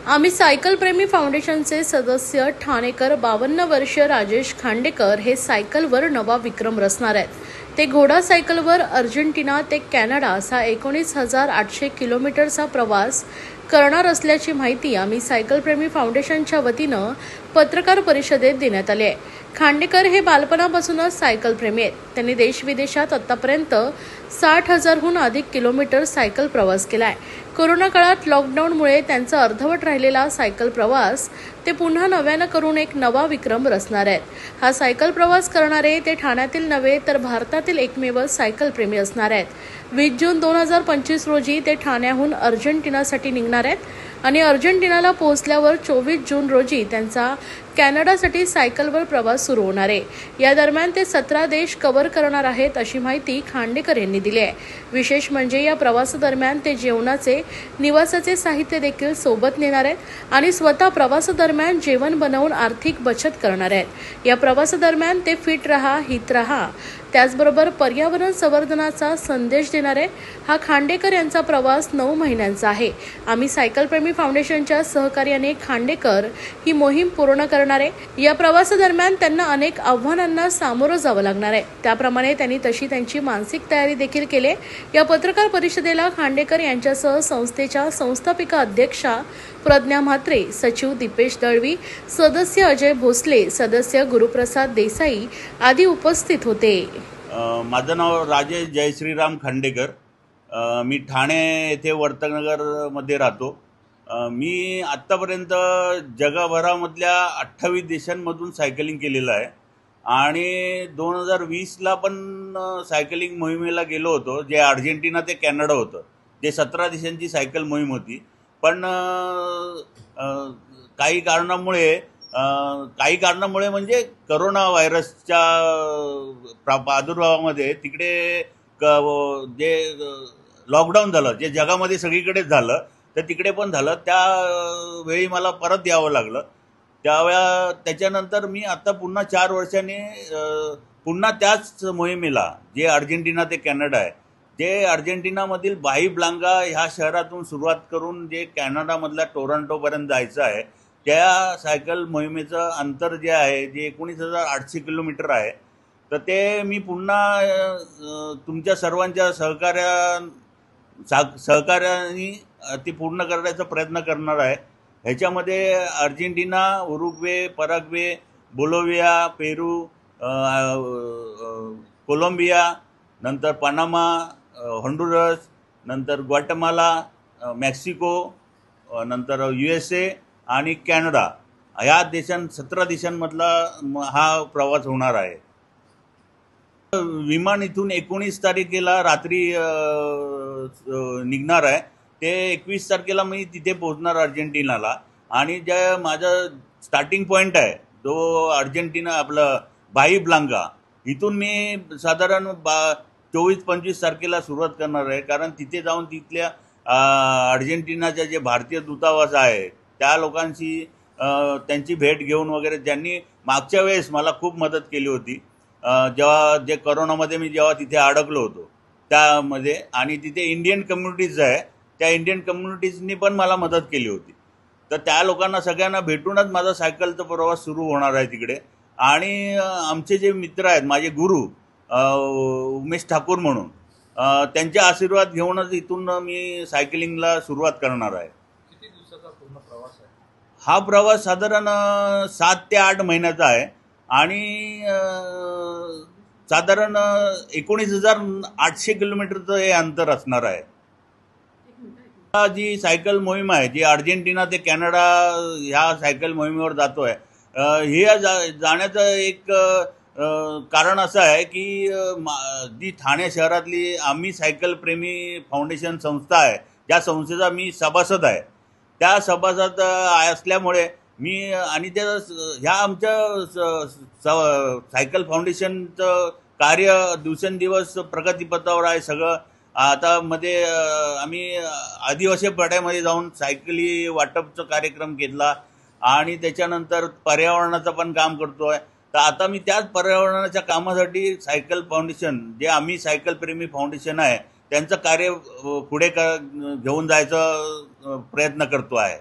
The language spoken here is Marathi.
आम्ही सायकल प्रेमी फाउंडेशनचे सदस्य ठाणेकर 52 वर्षीय राजेश खांडेकर हे सायकलवर नवा विक्रम रचणार आहेत. ते घोडा सायकलवर अर्जेंटिना ते कॅनडा असा 19,800 किलोमीटरचा प्रवास करणार असल्याची माहिती आम्ही सायकल प्रेमी फाउंडेशनच्या वतीनं पत्रकार परिषदेत देण्यात आली आहे. खांडेकर हे बालपणापासूनच सायकल प्रेमी आहेत. त्यांनी देशविदेशात आतापर्यंत 60,000हून अधिक किलोमीटर सायकल प्रवास केला आहे. कोरोना काळात लॉकडाऊनमुळे त्यांचा अर्धवट राहिलेला सायकल प्रवास ते पुन्हा नव्यानं करून एक नवा विक्रम रचणार आहेत. हा सायकल प्रवास करणारे ते ठाण्यातील नव्हे तर भारतातील एकमेव सायकल प्रेमी असणार आहेत. 20 जून 2025 रोजी ते ठाण्याहून अर्जेंटिनासाठी निघणार आहेत आणि अर्जेंटिनाला पोहोचल्यावर 24 जून रोजी त्यांचा कॅनडासाठी सायकलवर प्रवास सुरू होणार आहे. या दरम्यान ते 17 देश कव्हर करणार आहेत अशी माहिती खांडेकर यांनी दिली आहे. विशेष म्हणजे या प्रवासादरम्यान ते जेवणाचे निवासाचे साहित्य देखील सोबत नेणार आहेत आणि स्वतः प्रवासादरम्यान जेवण बनवून आर्थिक बचत करणार आहेत. या प्रवासादरम्यान ते फिट रहा, हित रहा, त्याचबरोबर पर्यावरण संवर्धनाचा संदेश देणार आहे. हा खांडेकर यांचा प्रवास 9 महिन्यांचा आहे. आम्ही सायकल प्रेमी फाउंडेशनच्या सहकार्याने खांडेकर ही मोहीम पूर्ण करणार आहे. या प्रवासादरम्यान त्यांना अनेक आव्हानांना सामोरं जावं लागणार आहे. त्याप्रमाणे त्यांनी तशी त्यांची मानसिक तयारी देखील केली. या पत्रकार परिषदेला खांडेकर यांच्यासह संस्थेच्या संस्थापिका अध्यक्षा प्रज्ञा म्हात्रे, सचिव दीपेश दळवी, सदस्य अजय भोसले, सदस्य गुरुप्रसाद देसाई आदी उपस्थित होते. माझं नाव राजेश जयश्रीराम खांडेकर. मी ठाणे येथे वर्तनगरमध्ये राहतो. मी आत्तापर्यंत जगभरामधल्या 28 देशांमधून सायकलिंग केलेलं आहे आणि 2020ला पण सायकलिंग मोहिमेला गेलो होतो, जे अर्जेंटिना ते कॅनडा होतं. जे 17 देशांची सायकल मोहीम होती. पण काही कारणामुळे म्हणजे करोना व्हायरसच्या प्रादुर्भावामध्ये तिकडे जे लॉकडाऊन झालं, जे जगामध्ये सगळीकडेच झालं, तर तिकडे पण झालं. त्यावेळी मला परत यावं लागलं. त्याच्यानंतर मी आता पुन्हा 4 वर्षांनी पुन्हा त्याच मोहिमेला, जे अर्जेंटिना ते कॅनडा आहे, जे अर्जेंटिनामधील बाही ब्लांका ह्या शहरातून सुरुवात करून जे कॅनडामधल्या टोरंटोपर्यंत जायचं आहे, त्या सायकल मोहिमेचं अंतर जे आहे, जे 19,800 किलोमीटर आहे, तर ते मी पुन्हा तुमच्या सर्वांच्या सहकार्याने ते पूर्ण करण्याचा प्रयत्न करणार आहे. ह्याच्यामध्ये अर्जेंटिना, उरुग्वे, पराग्वे, बोलिव्हिया, पेरू, कोलंबिया, नंतर पनामा, होंडुरस, नंतर ग्वाटेमाला, मेक्सिको, नंतर USA आणि कॅनडा, ह्या 17 देशांमधला हा प्रवास होणार आहे. विमान इथून 19 तारखेला रात्री निघणार आहे. ते 21 तारखेला मी तिथे पोहोचणार अर्जेंटिनाला. आणि जे माझं स्टार्टिंग पॉईंट आहे, जो अर्जेंटिना आपलं बाही ब्लांका, इथून मी साधारण 24-25 तारखेला सुरुवात करणार आहे. कारण तिथे जाऊन तिथल्या अर्जेंटिनाच्या जे भारतीय दूतावास आहे, त्या लोकांशी त्यांची भेट घेऊन वगैरे, ज्यांनी मागच्या वेळेस मला खूप मदत केली होती, जेव्हा जे करोनामध्ये मी जेव्हा तिथे अडकलो होतो त्यामध्ये. आणि तिथे इंडियन कम्युनिटीज आहे, त्या इंडियन कम्युनिटीजनी पण मला मदत केली होती. तर त्या लोकांना सगळ्यांना भेटूनच माझा सायकलचा प्रवास सुरू होणार आहे तिकडे. आणि आमचे जे मित्र आहेत, माझे गुरु उमेश ठाकूर म्हणून, त्यांचे आशीर्वाद घेऊनच इथून मी सायकलिंगला सुरुवात करणार आहे. किती दिवसाचा पूर्ण प्रवास आहे हा? प्रवास साधारण 7 ते 8 महिन्याचा आहे आणि साधारण 19,800 किलोमीटरचं हे अंतर असणार आहे. जी सायकल मोहीम आहे, जी अर्जेंटिना ते कॅनडा ह्या सायकल मोहिमेवर जातोय, हे जाण्याचं एक कारण असं आहे की जी ठाणे शहरातली आम्ही सायकल प्रेमी फाउंडेशन संस्था आहे, ज्या संस्थेचा मी सभासद आहे, त्या सभासद असल्यामुळे मी आणि ह्या आमच्या सायकल फाउंडेशनचं कार्य दिवसेंदिवस प्रगतीपथावर आहे सगळं. आता मध्ये आम्ही आदिवासी पाड्यामध्ये जाऊन सायकली वाटपचा कार्यक्रम घेतला आणि त्याच्यानंतर पर्यावरणाचं पण काम करतोय. तर आता मी त्याच पर्यावरणाच्या कामासाठी सायकल फाउंडेशन, जे आम्ही सायकल प्रेमी फाउंडेशन आहे, त्यांचं कार्य पुढे घेऊन जायचा प्रयत्न करतो आहे.